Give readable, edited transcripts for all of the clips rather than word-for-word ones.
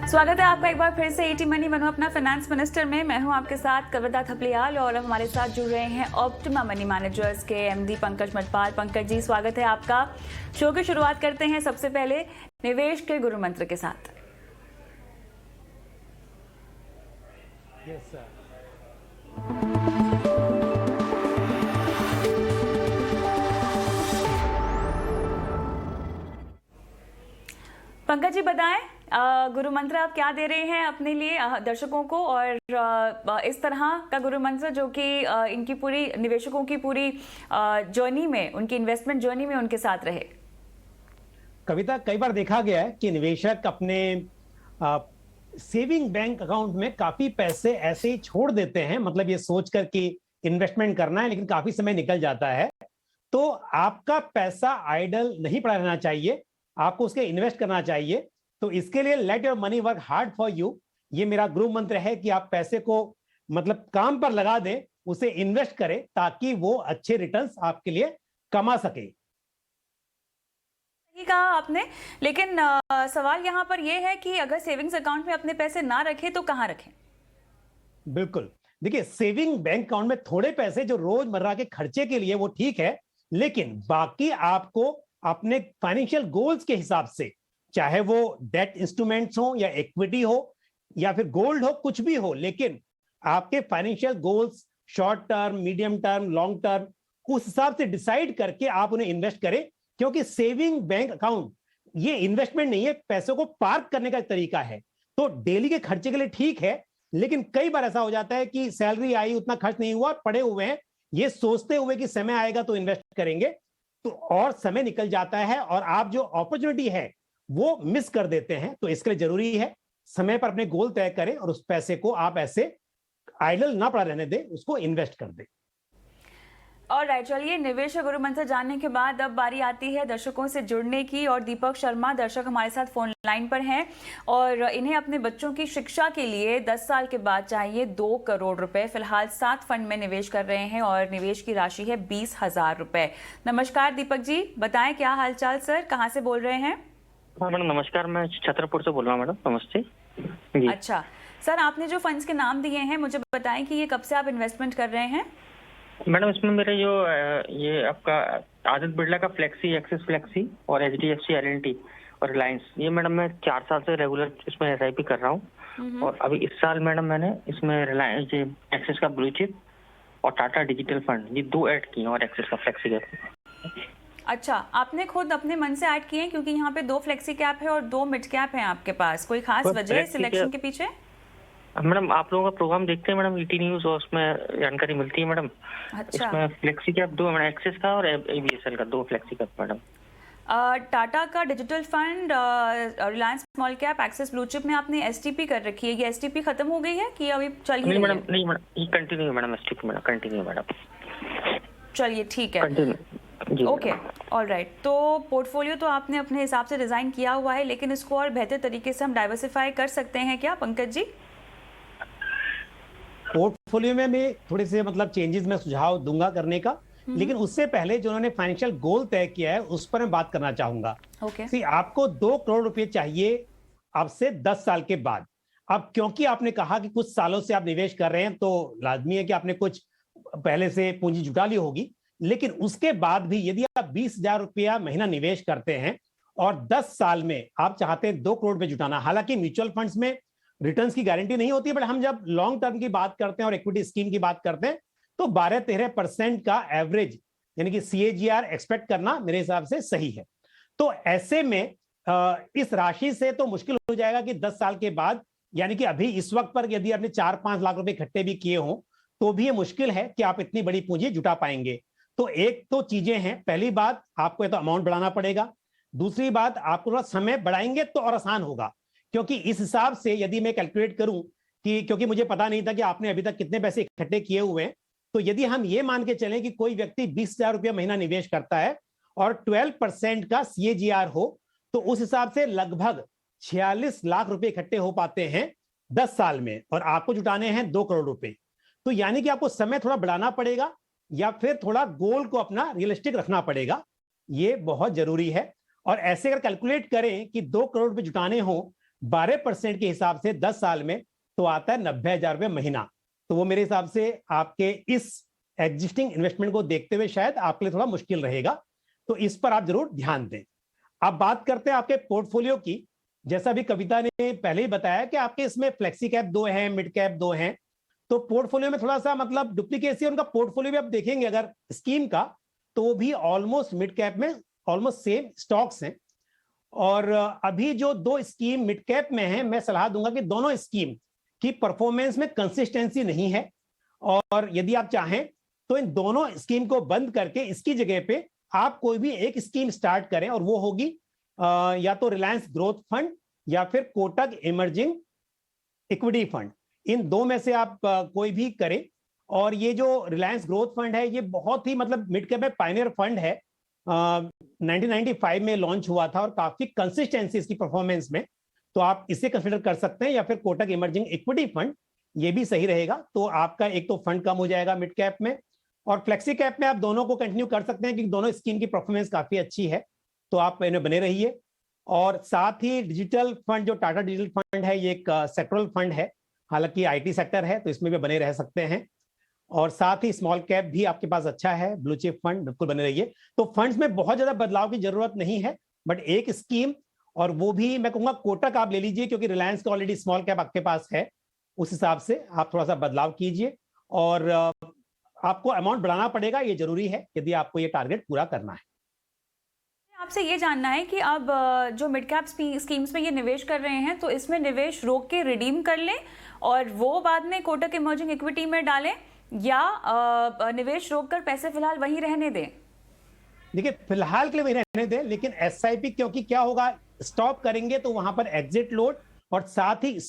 स्वागत है आपका एक बार फिर से ईटी मनी बनो अपना फाइनेंस मिनिस्टर में। मैं हूं आपके साथ कविता थपलियाल और अब हमारे साथ जुड़ रहे हैं ऑप्टिमा मनी मैनेजर्स के एमडी पंकज मटपाल। पंकज जी, स्वागत है आपका। शो की शुरुआत करते हैं सबसे पहले निवेश के गुरु मंत्र के साथ। Yes sir. पंकज जी बताएं, गुरु मंत्र आप क्या दे रहे हैं अपने लिए दर्शकों को, और इस तरह का गुरु मंत्र जो कि इनकी पूरी निवेशकों की पूरी जर्नी में, उनकी इन्वेस्टमेंट जर्नी में उनके साथ रहे। कविता, कई बार देखा गया है कि निवेशक अपने सेविंग बैंक अकाउंट में काफी पैसे ऐसे ही छोड़ देते हैं, मतलब ये सोचकर कि इन्वेस्टमेंट करना है, लेकिन काफी समय निकल जाता है। तो आपका पैसा आइडल नहीं पड़ा रहना चाहिए, आपको उसके इन्वेस्ट करना चाहिए। तो इसके लिए let your money work hard for you, ये मेरा गुरु मंत्र है कि आप पैसे को मतलब काम पर लगा दें, उसे इन्वेस्ट करें ताकि वो अच्छे रिटर्न्स आपके लिए कमा सके। कहा आपने, लेकिन सवाल यहाँ पर यह है कि अगर सेविंग्स अकाउंट में अपने पैसे ना रखें तो कहाँ रखें? बिल्कुल, देखिए, सेविंग बैंक अकाउंट में थोड़े पैसे जो रोजमर्रा के खर्चे के लिए वो ठीक है, लेकिन बाकी आपको अपने फाइनेंशियल गोल्स के हिसाब से, चाहे वो डेट इंस्ट्रूमेंट्स हो या इक्विटी हो या फिर गोल्ड हो, कुछ भी हो, लेकिन आपके financial goals short term, medium term, long term, उस हिसाब से डिसाइड करके आप उन्हें इन्वेस्ट करें। क्योंकि सेविंग बैंक अकाउंट ये इन्वेस्टमेंट नहीं है, पैसों को पार्क करने का तरीका है। तो डेली के खर्चे के लिए ठीक है, लेकिन कई बार ऐसा हो जाता है कि सैलरी आई, उतना खर्च नहीं हुआ, पड़े हुए हैं, ये सोचते हुए कि समय आएगा तो इन्वेस्ट करेंगे, तो और समय निकल जाता है और आप जो अपॉर्चुनिटी है वो मिस कर देते हैं। तो इसके लिए जरूरी है समय पर अपने गोल तय करें और उस पैसे को आप ऐसे आइडल ना पड़ा रहने दें, उसको इन्वेस्ट कर दें। और राइट, चलिए निवेश गुरु मंत्र जानने के बाद अब बारी आती है दर्शकों से जुड़ने की। और दीपक शर्मा दर्शक हमारे साथ फोन लाइन पर हैं और इन्हें अपने बच्चों की शिक्षा के लिए 10 साल के बाद चाहिए 2 करोड़ रुपए। फिलहाल 7 फंड में निवेश कर रहे हैं और निवेश की राशि है 20,000 रुपए। नमस्कार दीपक जी, बताएं क्या हालचाल सर, कहाँ से बोल रहे हैं? हाँ मैडम नमस्कार, मैं छतरपुर से बोल रहा हूँ मैडम। नमस्ते जी। अच्छा सर, आपने जो फंड्स के नाम दिए हैं मुझे बताएं कि ये कब से आप इन्वेस्टमेंट कर रहे हैं? मैडम इसमें मेरे जो ये आपका आदित्य बिरला का फ्लेक्सी, एक्सिस फ्लेक्सी और HDFC L&T और रिलायंस, ये मैडम मैं 4 साल से रेगुलर इसमें SIP कर रहा हूँ। और अभी इस साल मैडम मैंने इसमें रिलायंस एक्सिस का ब्लू चिप और टाटा डिजिटल फंड ये 2 ऐड किए और एक्सिस का फ्लेक्सी कैप। अच्छा, आपने खुद अपने मन से ऐड किए हैं? क्योंकि यहाँ पे 2 फ्लेक्सी कैप है और 2 मिड कैप है आपके पास, कोई खास वजह है सिलेक्शन के पीछे? मैडम आप लोगों का प्रोग्राम देखते हैं मैडम, ET न्यूज, और उसमें जानकारी मिलती है मैडम। अच्छा, इसमें फ्लेक्सी कैप 2 मैडम, एक्सिस का और ABSL का 2 फ्लेक्सी कैप मैडम। टाटा का digital fund, Reliance small cap, Axis blue chip में आपने STP कर रखी है। ये STP खत्म हो गई है कि अभी चल ही रही है? नहीं मैडम, ये continue madam, STP madam continue madam. चलिए ठीक है, ओके, ऑलराइट। तो पोर्टफोलियो तो आपने अपने हिसाब से डिजाइन किया हुआ है, लेकिन इसको और बेहतर तरीके से हम डाइवर्सिफाई कर सकते हैं क्या पंकज जी? पोर्टफोलियो में मैं थोड़े से मतलब चेंजेस में सुझाव दूंगा करने का, लेकिन उससे पहले जो उन्होंने फाइनेंशियल गोल तय किया है उस पर मैं बात करना चाहूंगा। ओके। आपको 2 करोड़ रुपए चाहिए अब से 10 साल के बाद। अब क्योंकि आपने कहा कि कुछ सालों से आप निवेश कर रहे हैं, तो लाजमी है कि आपने कुछ पहले से पूंजी जुटा ली होगी, लेकिन उसके बाद भी यदि आप 20,000 रुपया महीना निवेश करते हैं और 10 साल में आप चाहते हैं 2 करोड़ रुपए जुटाना, हालांकि म्यूचुअल फंड्स में रिटर्न्स की गारंटी नहीं होती है, बट हम जब लॉन्ग टर्म की बात करते हैं और इक्विटी स्कीम की बात करते हैं तो 12-13% का एवरेज यानी कि CAGR एक्सपेक्ट करना मेरे हिसाब से सही है। तो ऐसे में इस राशि से तो मुश्किल हो जाएगा कि 10 साल के बाद, यानी कि अभी इस वक्त पर यदि आपने 4-5 लाख रुपए इकट्ठे भी किए हों तो भी ये मुश्किल है कि आप इतनी बड़ी पूंजी जुटा पाएंगे। तो एक तो चीजें हैं, पहली बात आपको तो अमाउंट बढ़ाना पड़ेगा, दूसरी बात आपको थोड़ा समय बढ़ाएंगे तो और आसान होगा। क्योंकि इस हिसाब से यदि मैं कैलकुलेट करूं कि, क्योंकि मुझे पता नहीं था कि आपने अभी तक कितने पैसे इकट्ठे किए हुए हैं, तो यदि हम ये मान के चलें कि कोई व्यक्ति 20,000 रुपया महीना निवेश करता है और 12% का CAGR हो, तो उस हिसाब से लगभग 46 लाख रुपए इकट्ठे हो पाते हैं 10 साल में, और आपको जुटाने हैं 2 करोड़ रुपए। तो यानी कि आपको समय थोड़ा बढ़ाना पड़ेगा या फिर थोड़ा गोल को अपना रियलिस्टिक रखना पड़ेगा, ये बहुत जरूरी है। और ऐसे अगर कैलकुलेट करें कि 2 करोड़ रुपए जुटाने हो 12% के हिसाब से 10 साल में तो आता है 90,000 रुपये महीना। तो वो मेरे हिसाब से आपके इस एग्जिस्टिंग इन्वेस्टमेंट को देखते हुए शायद आपके लिए थोड़ा मुश्किल रहेगा, तो इस पर आप जरूर ध्यान दें। अब बात करते हैं आपके पोर्टफोलियो की। जैसा भी कविता ने पहले ही बताया कि आपके इसमें फ्लेक्सी कैप 2 हैं, मिड कैप 2 हैं, तो पोर्टफोलियो में थोड़ा सा मतलब डुप्लीकेसी है। उनका पोर्टफोलियो भी आप देखेंगे अगर स्कीम का, तो वो भी ऑलमोस्ट मिड कैप में ऑलमोस्ट सेम स्टॉक्स हैं। और अभी जो 2 स्कीम मिड कैप में हैं, मैं सलाह दूंगा कि दोनों स्कीम की परफॉर्मेंस में कंसिस्टेंसी नहीं है, और यदि आप चाहें तो इन दोनों स्कीम को बंद करके इसकी जगह पे आप कोई भी एक स्कीम स्टार्ट करें, और वो होगी या तो रिलायंस ग्रोथ फंड या फिर कोटक इमर्जिंग इक्विटी फंड। इन दो में से आप कोई भी करें। और ये जो रिलायंस ग्रोथ फंड है, ये बहुत ही मतलब मिड कैप में पायनियर फंड है। 1995 में लॉन्च हुआ था और काफी कंसिस्टेंसी इसकी परफॉर्मेंस में, तो आप इसे कंसिडर कर सकते हैं, या फिर कोटक इमर्जिंग इक्विटी फंड, ये भी सही रहेगा। तो आपका एक तो फंड कम हो जाएगा मिड कैप में, और फ्लेक्सी कैप में आप दोनों को कंटिन्यू कर सकते हैं क्योंकि दोनों स्कीम की परफॉर्मेंस काफी अच्छी है, तो आप इन्हें बने रहिए। और साथ ही डिजिटल फंड, जो टाटा डिजिटल फंड है, ये एक सेक्टरल फंड है, हालांकि आईटी सेक्टर है, तो इसमें भी बने रह सकते हैं। और साथ ही स्मॉल कैप भी आपके पास अच्छा है, ब्लू चिप फंड, बिल्कुल बने रहिए। तो फंड्स में बहुत ज्यादा बदलाव की जरूरत नहीं है, बट एक स्कीम, और वो भी मैं कहूंगा कोटक आप ले लीजिए क्योंकि रिलायंस का ऑलरेडी स्मॉल कैप आपके पास है, उस हिसाब से आप थोड़ा सा बदलाव कीजिए। और आपको अमाउंट बढ़ाना पड़ेगा, ये जरूरी है यदि आपको ये टारगेट पूरा करना है। आपसे ये जानना है कि अब जो मिड कैप स्कीम्स में ये निवेश कर रहे हैं, तो इसमें निवेश रोक के रिडीम कर लें और वो बाद में कोटक इमर्जिंग इक्विटी में डालें, या निवेश रोक कर पैसे फिलहाल वहीं रहने दें? देखिए, फिलहाल के लिए वहीं रहने दें, लेकिन एसआईपी, क्योंकि क्या होगा, स्टॉप करेंगे तो वहां पर एग्जिट लोड और साथ ही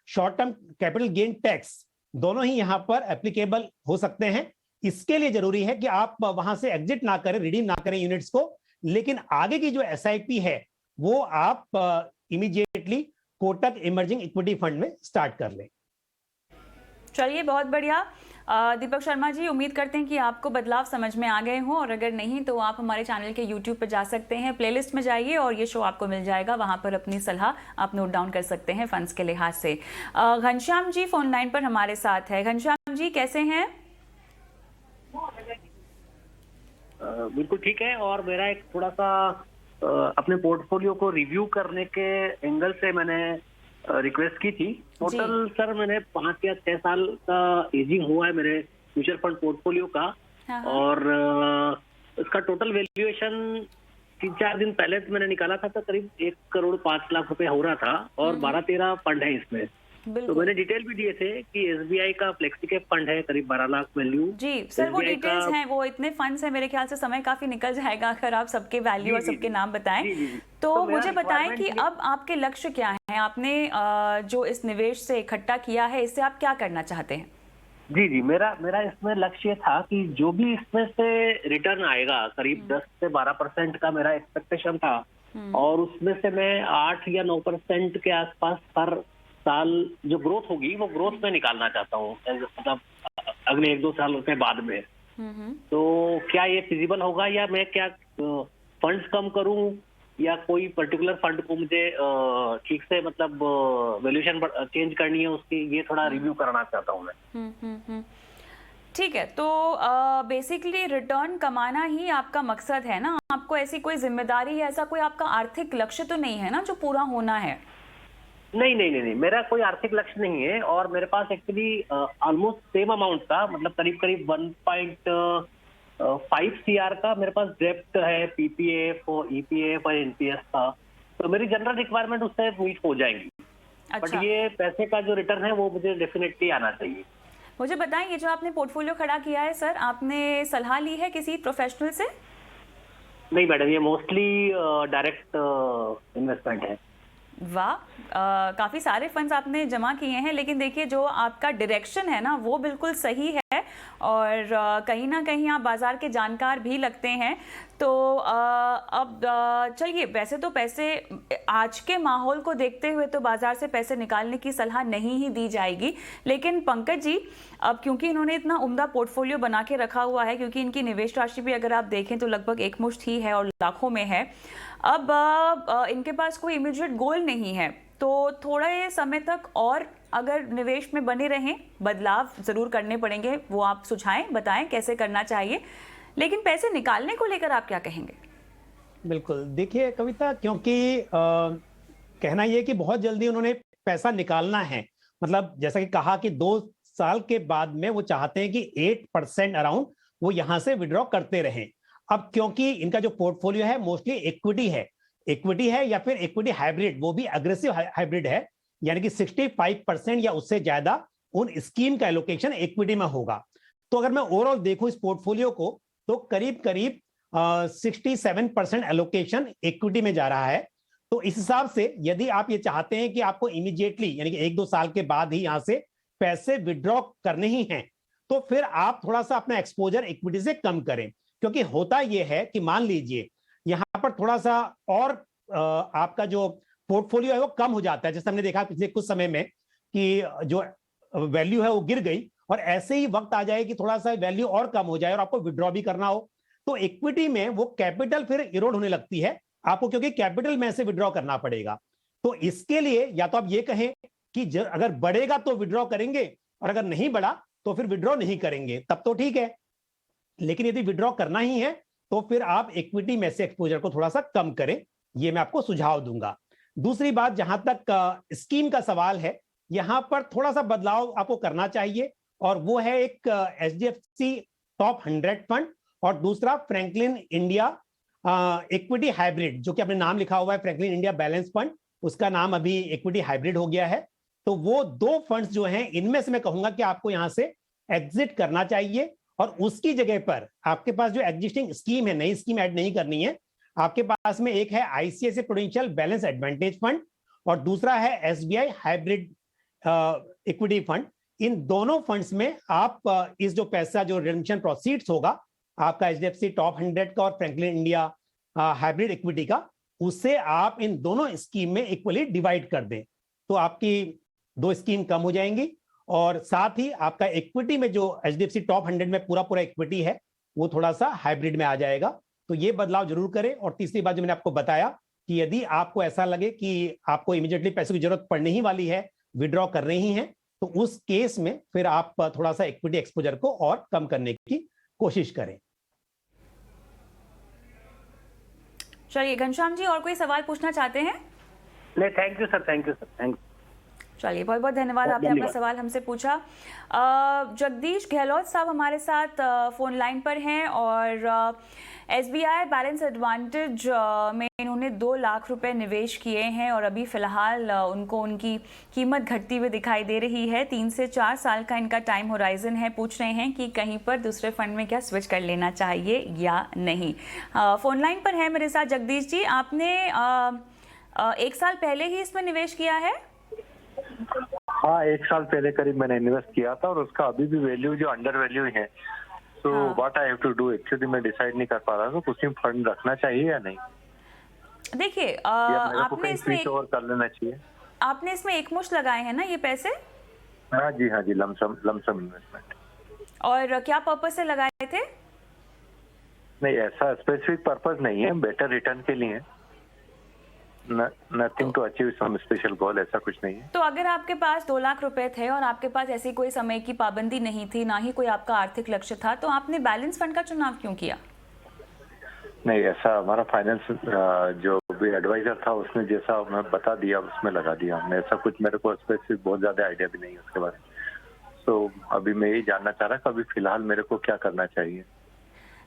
short term capital gain tax दोनों ही यहां पर एप्लीकेबल हो सकते हैं। इसके लिए जरूरी है कि आप वहां से एग्जिट ना करें, रिडीम ना करें यूनिट्स को, लेकिन आगे की जो एसआईपी है वो आप immediately Kotak emerging equity fund में स्टार्ट कर लें। चलिए, बहुत बढ़िया दीपक शर्मा जी, उम्मीद करते हैं कि आपको बदलाव समझ में आ गए हों, और अगर नहीं तो आप हमारे चैनल के YouTube पर जा सकते हैं, प्लेलिस्ट में जाइए और ये शो आपको मिल जाएगा, वहां पर अपनी सलाह आप नोट डाउन कर सकते हैं फंड्स के लिहाज से। घनश्याम जी फोन लाइन पर हमारे साथ है। घनश्याम जी कैसे हैं? बिल्कुल ठीक है। और मेरा एक थोड़ा सा अपने पोर्टफोलियो को रिव्यू करने के एंगल से मैंने रिक्वेस्ट की थी। टोटल सर मैंने 5 या 6 साल का एजिंग हुआ है मेरे म्यूचुअल फंड पोर्टफोलियो का, और इसका टोटल वैल्यूएशन 3-4 दिन पहले मैंने निकाला था, तो करीब 1 करोड़ 5 लाख रुपए हो रहा था, और 12-13 फंड है इसमें। तो मैंने डिटेल भी दिए थे कि एसबीआई का फ्लेक्सी कैप फंड है करीब 12 लाख वैल्यू। जी सर, वो डिटेल्स हैं, वो इतने फंड्स हैं, मेरे ख्याल से समय काफी निकल जाएगा अगर आप सबके वैल्यू और सबके नाम बताएं। तो मुझे बताएं कि अब आपके लक्ष्य क्या है, आपने जो इस निवेश से इकट्ठा किया है, इससे आप क्या करना चाहते हैं? जी, मेरा इसमें लक्ष्य था कि जो भी इसमें से रिटर्न आएगा, करीब 10 से 12% का मेरा एक्सपेक्टेशन था, और उसमें से मैं 8 या 9% के आसपास हर साल जो ग्रोथ होगी वो ग्रोथ में निकालना चाहता हूँ, मतलब अगले 1-2 साल के बाद में। तो क्या ये फिजिबल होगा, या मैं क्या फंड्स कम करूं, या कोई पर्टिकुलर फंड को मुझे ठीक से मतलब वैल्यूएशन चेंज करनी है उसकी, ये थोड़ा रिव्यू करना चाहता हूँ मैं। ठीक है, तो बेसिकली रिटर्न कमाना ही आपका मकसद है ना? आपको ऐसी कोई जिम्मेदारी या ऐसा कोई आपका आर्थिक लक्ष्य तो नहीं है ना जो पूरा होना है? नहीं, मेरा कोई आर्थिक लक्ष्य नहीं है, और मेरे पास एक्चुअली ऑलमोस्ट सेम अमाउंट का, मतलब करीब 1.5 CR का मेरे पास डेप्ट है, पीपीएफ और ईपीएफ और एनपीएस का, तो मेरी जनरल रिक्वायरमेंट उससे मीट हो जाएंगी। अच्छा। बट ये पैसे का जो रिटर्न है वो मुझे डेफिनेटली आना चाहिए। मुझे बताएं, ये जो आपने पोर्टफोलियो खड़ा किया है सर, आपने सलाह ली है किसी प्रोफेशनल से? नहीं मैडम, ये मोस्टली डायरेक्ट इन्वेस्टमेंट है। वाह, काफ़ी सारे फंड्स आपने जमा किए हैं, लेकिन देखिए जो आपका डायरेक्शन है ना वो बिल्कुल सही है और कहीं ना कहीं आप बाज़ार के जानकार भी लगते हैं। तो अब चलिए, वैसे तो पैसे आज के माहौल को देखते हुए तो बाज़ार से पैसे निकालने की सलाह नहीं ही दी जाएगी, लेकिन पंकज जी अब क्योंकि इन्होंने इतना उम्दा पोर्टफोलियो बना के रखा हुआ है, क्योंकि इनकी निवेश राशि भी अगर आप देखें तो लगभग एकमुश्त ही है और लाखों में है। अब इनके पास कोई इमीडिएट गोल नहीं है, तो थोड़े समय तक और अगर निवेश में बने रहें, बदलाव ज़रूर करने पड़ेंगे, वो आप सुझाएं, बताएं कैसे करना चाहिए, लेकिन पैसे निकालने को लेकर आप क्या कहेंगे? बिल्कुल, देखिए कविता, क्योंकि कहना ये कि बहुत जल्दी उन्होंने पैसा निकालना है, मतलब जैसा कि कहा कि 2 साल के बाद में वो चाहते हैं कि 8% अराउंड वो यहां से विड्रॉ करते रहें। अब क्योंकि इनका जो पोर्टफोलियो है मोस्टली इक्विटी है या फिर इक्विटी हाइब्रिड, वो भी अग्रेसिव हाइब्रिड है, यानी कि 65% या उससे ज्यादा उन स्कीम का एलोकेशन इक्विटी में होगा। तो अगर मैं ओवरऑल देखूं इस पोर्टफोलियो को तो करीब 67% एलोकेशन इक्विटी में जा रहा है। तो इस हिसाब से यदि आप ये चाहते हैं कि आपको इमीडिएटली यानी कि 1-2 साल के बाद ही यहां से पैसे विड्रॉ करने ही हैं, तो फिर आप थोड़ा सा अपना एक्सपोजर इक्विटी से कम करें, क्योंकि होता यह है कि मान लीजिए यहां पर थोड़ा सा और आपका जो पोर्टफोलियो है वो कम हो जाता है, जैसे हमने देखा पिछले कुछ समय में कि जो वैल्यू है वो गिर गई, और ऐसे ही वक्त आ जाए कि थोड़ा सा वैल्यू और कम हो जाए और आपको विड्रॉ भी करना हो, तो इक्विटी में वो कैपिटल फिर इरोड होने लगती है आपको, क्योंकि कैपिटल में से विड्रॉ करना पड़ेगा। तो इसके लिए या तो आप ये कहें कि अगर बढ़ेगा तो विड्रॉ करेंगे और अगर नहीं बढ़ा तो फिर विड्रॉ नहीं करेंगे, तब तो ठीक है। लेकिन यदि विड्रॉ करना ही है तो फिर आप इक्विटी में से एक्सपोजर को थोड़ा सा कम करें, ये मैं आपको सुझाव दूंगा। दूसरी बात, जहां तक स्कीम का सवाल है, यहां पर थोड़ा सा बदलाव आपको करना चाहिए, और वो है एक HDFC टॉप 100 फंड और दूसरा फ्रैंकलिन इंडिया इक्विटी हाइब्रिड, जो कि आपने नाम लिखा हुआ है फ्रैंकलिन इंडिया बैलेंस फंड, उसका नाम अभी इक्विटी हाइब्रिड हो गया है। तो वो 2 फंड्स जो हैं, इनमें से मैं कहूंगा कि आपको यहां से एग्जिट करना चाहिए और उसकी जगह पर आपके पास जो एग्जिस्टिंग स्कीम है, नई स्कीम ऐड नहीं करनी है। आपके पास में एक है ICICI prudential balance advantage fund और दूसरा है SBI हाइब्रिड इक्विटी फंड। इन दोनों फंड्स में आप इस जो पैसा जो रिडेम्पशन प्रोसीड्स होगा आपका HDFC टॉप 100 का और फ्रैंकलिन इंडिया हाइब्रिड इक्विटी का, उससे आप इन दोनों स्कीम में इक्वली डिवाइड कर दें, तो आपकी 2 स्कीम कम हो जाएंगी और साथ ही आपका इक्विटी में जो HDFC टॉप 100 में पूरा इक्विटी है वो थोड़ा सा हाइब्रिड में आ जाएगा। तो ये बदलाव जरूर करें। और तीसरी बात जो मैंने आपको बताया कि यदि आपको ऐसा लगे कि आपको इमीडिएटली पैसे की जरूरत पड़ने ही वाली है, विड्रॉ करने ही है, तो उस केस में फिर आप थोड़ा सा इक्विटी एक्सपोजर को और कम करने की कोशिश करें। चलिए घनश्याम जी, और कोई सवाल पूछना चाहते हैं? नहीं, thank you sir, thank you. चलिए, बहुत बहुत धन्यवाद, आपने अपना सवाल हमसे पूछा। जगदीश गहलोत साहब हमारे साथ फोन लाइन पर हैं और SBI बैलेंस एडवांटेज में इन्होंने 2 लाख रुपए निवेश किए हैं और अभी फिलहाल उनको उनकी कीमत घटती हुई दिखाई दे रही है। 3 से 4 साल का इनका टाइम होराइजन है। पूछ रहे हैं कि कहीं पर दूसरे फंड में क्या स्विच कर लेना चाहिए या नहीं। फोन लाइन पर है मेरे साथ जगदीश जी। आपने 1 साल पहले ही इसमें निवेश किया है? हाँ, 1 साल पहले करीब मैंने इन्वेस्ट किया था और उसका अभी भी वैल्यू जो अंडर वैल्यू है, तो what I have to do, actually मैं डिसाइड नहीं कर पा रहा था कुछ फंड रखना चाहिए या नहीं। देखिए, आपने इसमें और कर लेना चाहिए। आपने इसमें एकमुश्त लगाए हैं ना ये पैसे? हाँ जी, लमसम इन्वेस्टमेंट। और क्या पर्पस से लगाए थे? नहीं, ऐसा स्पेसिफिक पर्पस नहीं है, बेटर रिटर्न के लिए। Nothing to achieve some special goal, ऐसा कुछ नहीं है। तो अगर आपके पास 2 लाख रुपए थे और आपके पास ऐसी कोई समय की पाबंदी नहीं थी, ना ही कोई आपका आर्थिक लक्ष्य था, तो आपने बैलेंस फंड का चुनाव क्यों किया? नहीं, ऐसा हमारा फाइनेंस जो भी एडवाइजर था उसने जैसा मैं बता दिया उसमें लगा दिया हमने। ऐसा कुछ मेरे को स्पेसिफिक बहुत ज्यादा आइडिया भी नहीं है उसके बारे में। तो अभी मैं यही जानना चाह रहा कि अभी फिलहाल मेरे को क्या करना चाहिए।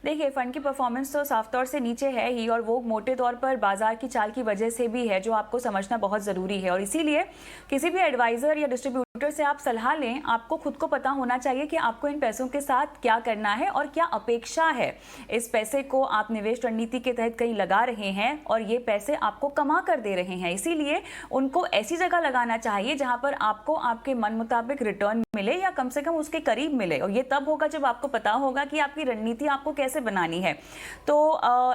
देखिए, फंड की परफॉर्मेंस तो साफ तौर से नीचे है ही, और वो मोटे तौर पर बाजार की चाल की वजह से भी है, जो आपको समझना बहुत ज़रूरी है। और इसीलिए किसी भी एडवाइज़र या डिस्ट्रीब्यूटर कंप्यूटर से आप सलाह लें, आपको खुद को पता होना चाहिए कि आपको इन पैसों के साथ क्या करना है और क्या अपेक्षा है। इस पैसे को आप निवेश रणनीति के तहत कहीं लगा रहे हैं और ये पैसे आपको कमा कर दे रहे हैं, इसीलिए उनको ऐसी जगह लगाना चाहिए जहां पर आपको आपके मन मुताबिक रिटर्न मिले या कम से कम उसके करीब मिले। और ये तब होगा जब आपको पता होगा कि आपकी रणनीति आपको कैसे बनानी है। तो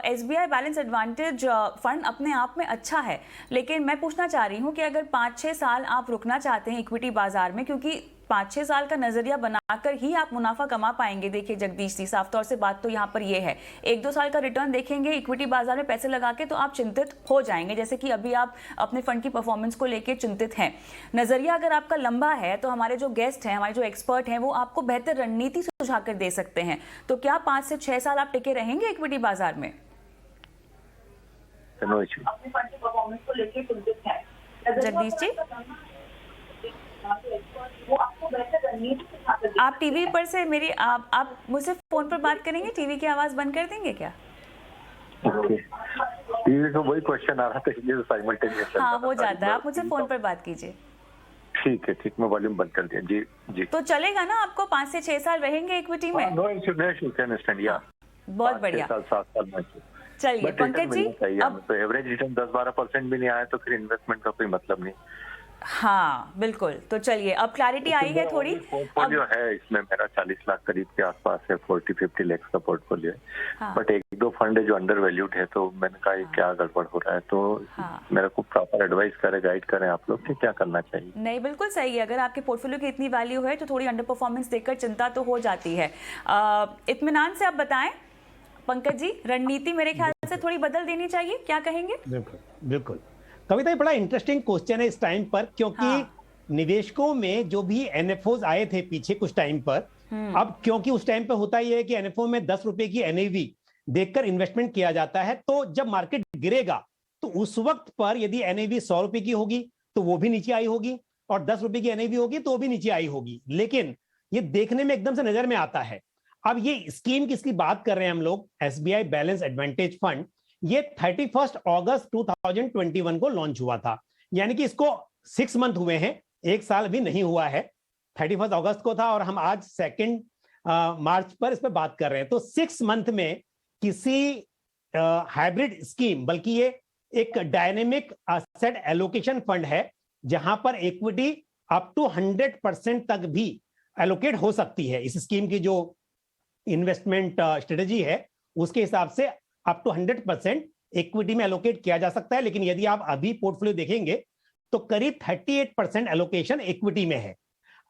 SBI बैलेंस एडवांटेज फंड अपने आप में अच्छा है, लेकिन मैं पूछना चाह रही हूँ कि अगर 5-6 साल आप रुकना चाहते हैं इक्विटी बाजार में, क्योंकि 5-6 साल का नजरिया बनाकर ही आप मुनाफा कमा पाएंगे। देखिए जगदीश जी, साफ तौर से बात तो यहाँ पर ये है, 1-2 साल का रिटर्न देखेंगे इक्विटी बाजार में पैसे लगा के तो आप चिंतित हो जाएंगे, जैसे कि अभी आप अपने फंड की परफॉर्मेंस को लेकर चिंतित हैं। नजरिया अगर आपका लंबा है तो हमारे जो गेस्ट हैं, हमारे जो एक्सपर्ट हैं, वो आपको बेहतर रणनीति सुझा कर दे सकते हैं। तो क्या 5 से 6 साल आप टिके रहेंगे इक्विटी बाजार में? अपने फंड की परफॉर्मेंस को लेकर चिंतित है जगदीश जी, वो आपको बेहतर रणनीति सिखाते हैं। आप टीवी पर से मेरी आप मुझसे फोन पर बात करेंगे, टीवी की आवाज बंद कर देंगे क्या? टीवी का वही क्वेश्चन आ रहा था, ये साइमल्टेनियस हाँ, हो जाता है। आप मुझसे फोन पर बात कीजिए। ठीक है, ठीक, मैं वॉल्यूम बंद कर दिया। जी जी, तो चलेगा ना? आपको 5 से 6 साल रहेंगे इक्विटी में? No issue, no issue, can understand. या बहुत बढ़िया। 7 साल में चलिए पंकज जी, अब तो एवरेज रिटर्न 10-12% भी नहीं आया तो फिर इन्वेस्टमेंट का कोई मतलब नहीं। हाँ बिल्कुल। तो चलिए अब क्लैरिटी आई है थोड़ी। पोर्टफोलियो है इसमें मेरा 40 लाख करीब के आसपास है, 40-50 लाख का पोर्टफोलियो है। हाँ। बट 1-2 फंड है जो अंडर वैल्यूड है, तो मैंने कहा ये क्या गड़बड़ हो रहा है, तो मेरे को प्रॉपर एडवाइस करें, गाइड करें आप लोग कि क्या करना चाहिए। नहीं, बिल्कुल सही है। अगर आपके पोर्टफोलियो की इतनी वैल्यू है तो थोड़ी अंडर परफॉर्मेंस देखकर चिंता तो हो जाती है। इत्मीनान से आप बताएं पंकज जी, रणनीति मेरे ख्याल से थोड़ी बदल देनी चाहिए, क्या कहेंगे? बिल्कुल बिल्कुल। कविता, ये बड़ा इंटरेस्टिंग क्वेश्चन है इस टाइम पर, क्योंकि निवेशकों में जो भी NFOs आए थे पीछे कुछ टाइम पर, अब क्योंकि उस टाइम पे होता ही है कि NFO में 10 रुपए की NAV देखकर इन्वेस्टमेंट किया जाता है, तो जब मार्केट गिरेगा तो उस वक्त पर यदि NAV 100 रुपए की होगी तो वो भी नीचे आई होगी, और 10 रुपए की NAV होगी तो वो भी नीचे आई होगी। लेकिन ये देखने में एकदम से नजर में आता है। अब ये स्कीम किसकी बात कर रहे हैं हम लोग? SBI balance advantage fund. ये 31 अगस्त 2021 को लॉन्च हुआ था, यानी कि इसको 6 मंथ हुए हैं, 1 साल भी नहीं हुआ है। 31 अगस्त को था और हम आज 2 मार्च पर इस पर बात कर रहे हैं। तो 6 मंथ में किसी हाइब्रिड स्कीम, बल्कि ये एक डायनेमिक एसेट एलोकेशन फंड है जहां पर इक्विटी अप टू 100% तक भी एलोकेट हो सकती है। इस स्कीम की जो इन्वेस्टमेंट स्ट्रेटेजी है उसके हिसाब से अप टू 100% इक्विटी में एलोकेट किया जा सकता है। लेकिन यदि आप अभी पोर्टफोलियो देखेंगे तो करीब 38% एलोकेशन इक्विटी में है।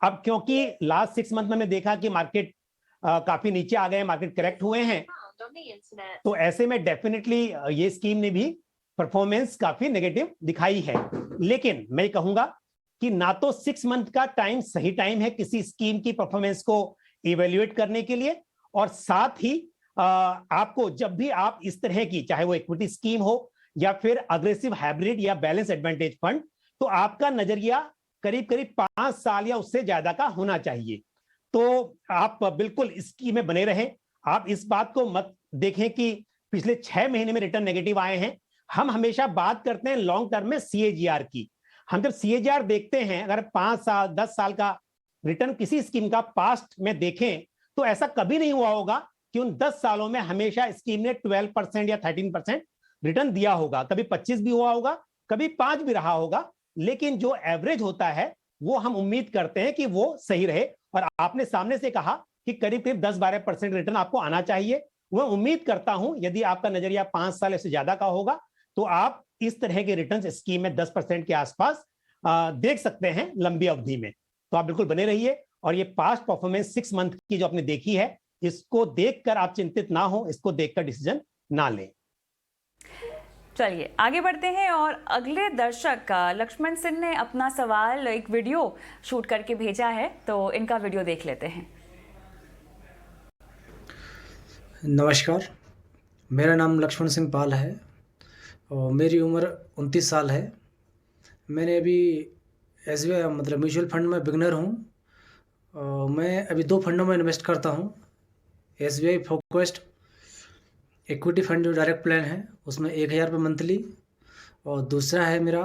अब क्योंकि लास्ट 6 मंथ में हमने देखा कि मार्केट काफी नीचे आ गए, मार्केट करेक्ट हुए हैं, तो ऐसे में डेफिनेटली ये स्कीम ने भी परफॉर्मेंस काफी नेगेटिव दिखाई है। लेकिन मैं कहूंगा कि ना तो 6 मंथ का टाइम सही टाइम है किसी स्कीम की परफॉर्मेंस को इवेल्युएट करने के लिए, और साथ ही आपको जब भी आप इस तरह की, चाहे वो इक्विटी स्कीम हो या फिर अग्रेसिव हाइब्रिड या बैलेंस एडवांटेज फंड, तो आपका नजरिया करीब करीब 5 साल या उससे ज्यादा का होना चाहिए। तो आप बिल्कुल इस स्कीम में बने रहें। आप इस बात को मत देखें कि पिछले 6 महीने में रिटर्न नेगेटिव आए हैं। हम हमेशा बात करते हैं लॉन्ग टर्म में CAGR की। हम जब CAGR देखते हैं, अगर 5 साल 10 साल का रिटर्न किसी स्कीम का पास्ट में देखें, तो ऐसा कभी नहीं हुआ होगा कि उन 10 सालों में हमेशा स्कीम ने 12% या 13% रिटर्न दिया होगा। कभी 25 भी हुआ होगा, कभी 5 भी रहा होगा, लेकिन जो एवरेज होता है वो हम उम्मीद करते हैं कि वो सही रहे। और आपने सामने से कहा कि करीब करीब 10-12% रिटर्न आपको आना चाहिए। मैं उम्मीद करता हूं यदि आपका नजरिया 5 साल से ज्यादा का होगा तो आप इस तरह के रिटर्न स्कीम में 10% के आसपास देख सकते हैं लंबी अवधि में। तो आप बिल्कुल बने रहिए, और ये पास्ट परफॉर्मेंस 6 मंथ की जो आपने देखी है, इसको देखकर आप चिंतित ना हो, इसको देखकर डिसीजन ना लें। चलिए आगे बढ़ते हैं, और अगले दर्शक लक्ष्मण सिंह ने अपना सवाल एक वीडियो शूट करके भेजा है, तो इनका वीडियो देख लेते हैं। नमस्कार, मेरा नाम लक्ष्मण सिंह पाल है और मेरी उम्र 29 साल है। मैंने अभी SBI मतलब म्यूचुअल फंड में बिगनर हूँ। मैं अभी 2 फंडों में इन्वेस्ट करता हूँ। SBI फोकस्ड इक्विटी फंड जो डायरेक्ट प्लान है उसमें 1000 रुपये मंथली, और दूसरा है मेरा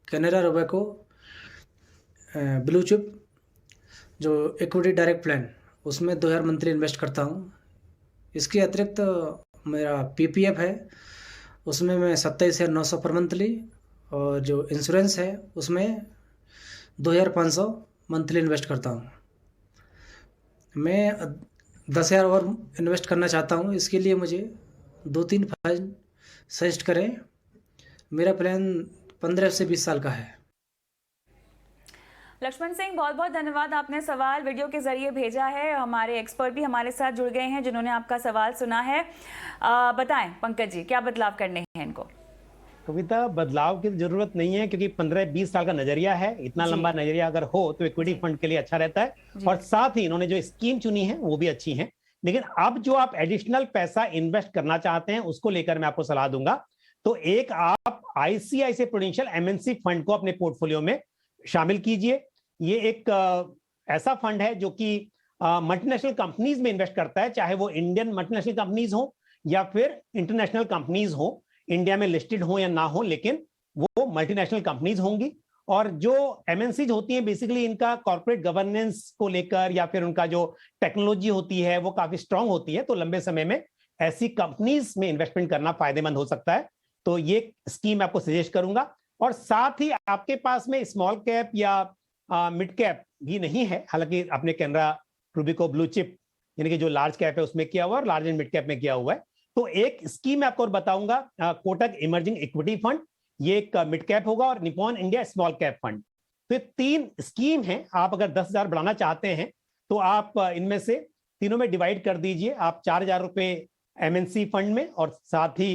कैनरा रोबेको ब्लू चिप जो इक्विटी डायरेक्ट प्लान, उसमें 2000 मंथली इन्वेस्ट करता हूँ। इसके अतिरिक्त मेरा पीपीएफ है, उसमें मैं 27,900 पर मंथली, और जो इंश्योरेंस है उसमें 2500 मंथली इन्वेस्ट करता हूँ। मैं 10,000 और इन्वेस्ट करना चाहता हूँ। इसके लिए मुझे 2-3 फंड सजेस्ट करें। मेरा प्लान 15 से 20 साल का है। लक्ष्मण सिंह, बहुत बहुत धन्यवाद, आपने सवाल वीडियो के जरिए भेजा है। हमारे एक्सपर्ट भी हमारे साथ जुड़ गए हैं जिन्होंने आपका सवाल सुना है। बताएं पंकज जी, क्या बदलाव करने हैं इनको? कविता, बदलाव की जरूरत नहीं है क्योंकि 15-20 साल का नजरिया है। इतना लंबा नजरिया अगर हो तो इक्विटी फंड के लिए अच्छा रहता है। और साथ ही इन्होंने जो स्कीम चुनी है वो भी अच्छी है। लेकिन अब जो आप एडिशनल पैसा इन्वेस्ट करना चाहते हैं उसको लेकर मैं आपको सलाह दूंगा। तो एक आप आईसीआईसीआई प्रूडेंशियल एमएनसी फंड को अपने पोर्टफोलियो में शामिल कीजिए। ये एक ऐसा फंड है जो कि मल्टीनेशनल कंपनीज में इन्वेस्ट करता है, चाहे वो इंडियन मल्टीनेशनल कंपनीज हो या फिर इंटरनेशनल कंपनीज हो, इंडिया में लिस्टेड हो या ना हो, लेकिन वो मल्टीनेशनल कंपनीज होंगी। और जो एमएनसीज होती हैं बेसिकली इनका कॉर्पोरेट गवर्नेंस को लेकर या फिर उनका जो टेक्नोलॉजी होती है वो काफी स्ट्रांग होती है। तो लंबे समय में ऐसी कंपनीज में इन्वेस्टमेंट करना फायदेमंद हो सकता है। तो ये स्कीम आपको सजेस्ट करूंगा। और साथ ही आपके पास में स्मॉल कैप या मिड कैप भी नहीं है, हालांकि आपने कैनरा रूबिको ब्लू चिप यानी कि जो लार्ज कैप है उसमें किया हुआ है और लार्ज एंड मिड कैप में किया हुआ है। तो एक स्कीम मैं आपको और बताऊंगा, कोटक इमर्जिंग इक्विटी फंड, ये एक मिड कैप होगा, और Nippon India small cap fund. तो ये 3 स्कीम हैं। आप अगर 10,000 बढ़ाना चाहते हैं तो आप इनमें से तीनों में डिवाइड कर दीजिए। आप 4,000 रुपए एमएनसी फंड में और साथ ही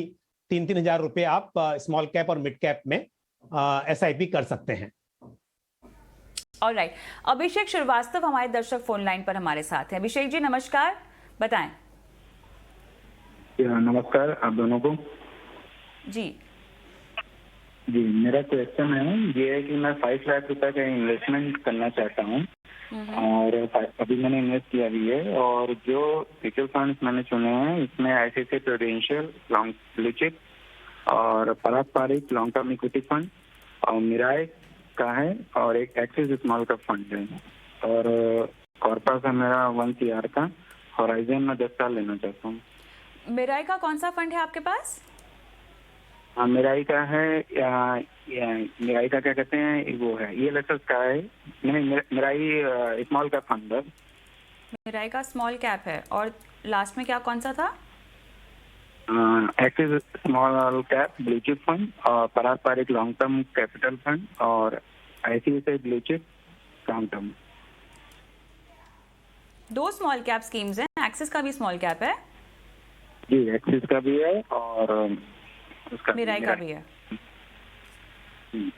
3-3 हजार रुपए आप स्मॉल कैप और मिड कैप में एसआईपी कर सकते हैं। ऑलराइट, अभिषेक श्रीवास्तव हमारे दर्शक फोन लाइन पर हमारे साथ हैं। अभिषेक जी नमस्कार, बताएं। नमस्कार आप दोनों को। जी मेरा क्वेश्चन है ये है कि मैं 5 लाख रुपए का इन्वेस्टमेंट करना चाहता हूँ और अभी मैंने इन्वेस्ट किया भी है। और जो म्यूचुअल फंड्स मैंने चुने हैं इसमें ICICI prudential long blue chip और पारस्परिक लॉन्ग टर्म इक्विटी फंड और मिराई का है और एक एक्सिस स्मॉल कैप फंड है। और कॉर्पस है मेरा 1 CR का। होराइजन में 10 साल लेना चाहता हूँ। मिराई का कौन सा फंड है आपके पास? हाँ मिराई का है, मिराई का क्या कहते हैं वो है ELSS का है। मिराई स्मॉल कैप फंड है। मिराई का स्मॉल कैप है और लास्ट में क्या कौन सा था? Axis small cap blue chip fund और पारस्परिक लॉन्ग टर्म कैपिटल फंड और ICICI blue chip long term. 2 small cap schemes हैं, एक्सिस का भी स्मॉल कैप है जी, एक्सिस का भी है और उसका मिराई का भी है।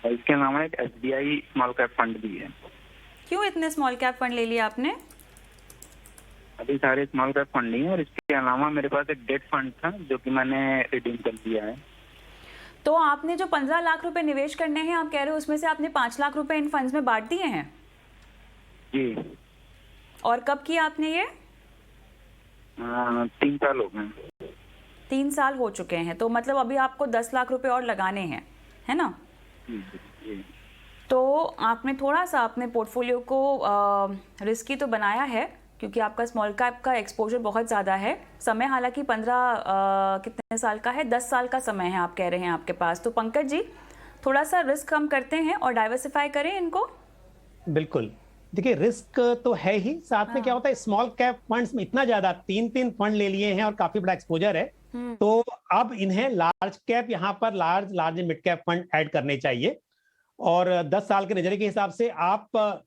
और इसके अलावा एक SBI स्मॉल कैप फंड भी है। क्यों इतने स्मॉल कैप फंड ले लिया आपने? अभी सारे स्मॉल कैप फंड नहीं है और इसके अलावा मेरे पास एक डेट फंड था जो कि मैंने रिडीम कर दिया है। तो आपने जो 15 लाख रुपए निवेश करने हैं आप कह रहे हो उसमें से आपने 5 लाख रुपए इन फंड्स में बांट दिए हैं? जी। और कब किया आपने ये? 3 साल हो गए। 3 साल हो चुके हैं, तो मतलब अभी आपको 10 लाख रुपए और लगाने हैं, है ना? जी। तो आपने थोड़ा सा अपने पोर्टफोलियो को रिस्की तो बनाया है क्योंकि आपका स्मॉल कैप का एक्सपोजर बहुत ज़्यादा है। समय हालांकि 15 कितने साल का है, 10 साल का समय है आप कह रहे हैं आपके पास। तो पंकज जी थोड़ा सा रिस्क कम करते हैं और डाइवर्सिफाई करें इनको। बिल्कुल, देखिए रिस्क तो है ही, साथ में क्या होता है स्मॉल कैप फंड्स में इतना ज्यादा 3 फंड ले लिए हैं और काफी बड़ा एक्सपोजर है, तो अब इन्हें लार्ज कैप यहाँ पर large mid cap fund add करने चाहिए। और 10 साल के नजरिए के हिसाब से आप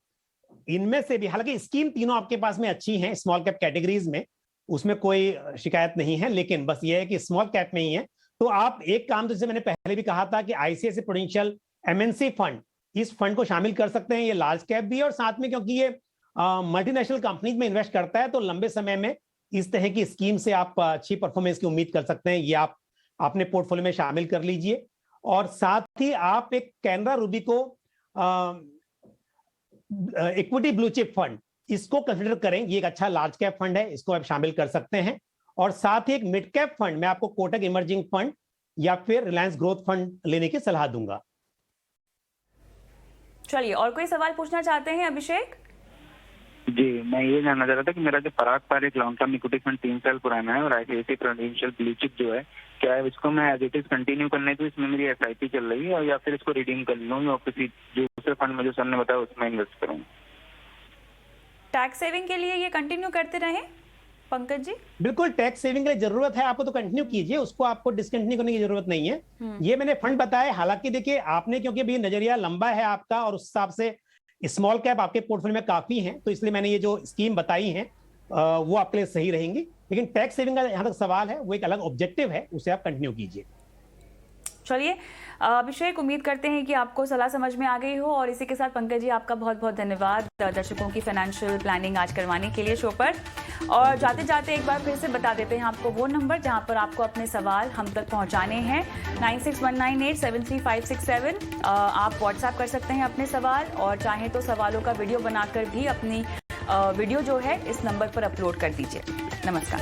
इनमें से भी, हालांकि स्कीम तीनों आपके पास में अच्छी हैं स्मॉल कैप कैटेगरीज में, उसमें कोई शिकायत नहीं है, लेकिन बस ये है कि स्मॉल कैप में ही है। तो आप एक काम, तो जैसे मैंने पहले भी कहा था कि आईसीआईसीआई प्रूडेंशियल एमएनसी फंड, इस फंड को शामिल कर सकते हैं। ये लार्ज कैप भी है और साथ में क्योंकि ये मल्टीनेशनल कंपनीज में इन्वेस्ट करता है तो लंबे समय में इस तरह की स्कीम से आप अच्छी परफॉर्मेंस की उम्मीद कर सकते हैं। ये आप अपने पोर्टफोलियो में शामिल कर लीजिए। और साथ ही आप एक Canara Robeco equity blue chip fund, इसको कंसिडर करें। ये एक अच्छा लार्ज कैप फंड है, इसको आप शामिल कर सकते हैं। और साथ ही एक मिड कैप फंड, मैं आपको कोटक इमर्जिंग फंड या फिर रिलायंस ग्रोथ फंड लेने की सलाह दूंगा। चलिए, और कोई सवाल पूछना चाहते हैं अभिषेक? जी, मैं ये जानना चाह रहा था कि मेरा जो Parag Parikh long term equity fund 3 साल पुराना है और आईसीआईसीआई प्रूडेंशियल ब्लू चिप जो है, क्या है इसको मैं एज इट इज कंटिन्यू करने दूं, इसमें मेरी एसआईपी चल रही है, और या फिर इसको रिडीम कर लूं और किसी दूसरे फंड में जो सर ने बताया उसमें इन्वेस्ट करूं? टैक्स सेविंग के लिए ये कंटिन्यू करते रहें पंकज जी। बिल्कुल, टैक्स सेविंग के लिए जरूरत है आपको तो कंटिन्यू कीजिए, उसको आपको डिसकंटिन्यू करने की जरूरत नहीं है। ये मैंने फंड बताया, हालांकि देखिए आपने, क्योंकि अभी नजरिया लंबा है आपका और उस हिसाब से स्मॉल कैप आपके पोर्टफोलियो में काफी है, तो इसलिए मैंने ये जो स्कीम बताई है वो आपके लिए सही रहेंगी। लेकिन टैक्स सेविंग का यहाँ तक सवाल है, वो एक अलग ऑब्जेक्टिव है, उसे आप कंटिन्यू कीजिए। चलिए अभिषेक, उम्मीद करते हैं कि आपको सलाह समझ में आ गई हो, और इसी के साथ पंकज जी आपका बहुत बहुत धन्यवाद दर्शकों की फाइनेंशियल प्लानिंग आज करवाने के लिए शो पर। और जाते जाते एक बार फिर से बता देते हैं आपको वो नंबर जहां पर आपको अपने सवाल हम तक पहुंचाने हैं, 9619873567। आप व्हाट्सएप कर सकते हैं अपने सवाल, और चाहें तो सवालों का वीडियो बनाकर भी अपनी वीडियो जो है इस नंबर पर अपलोड कर दीजिए। नमस्कार।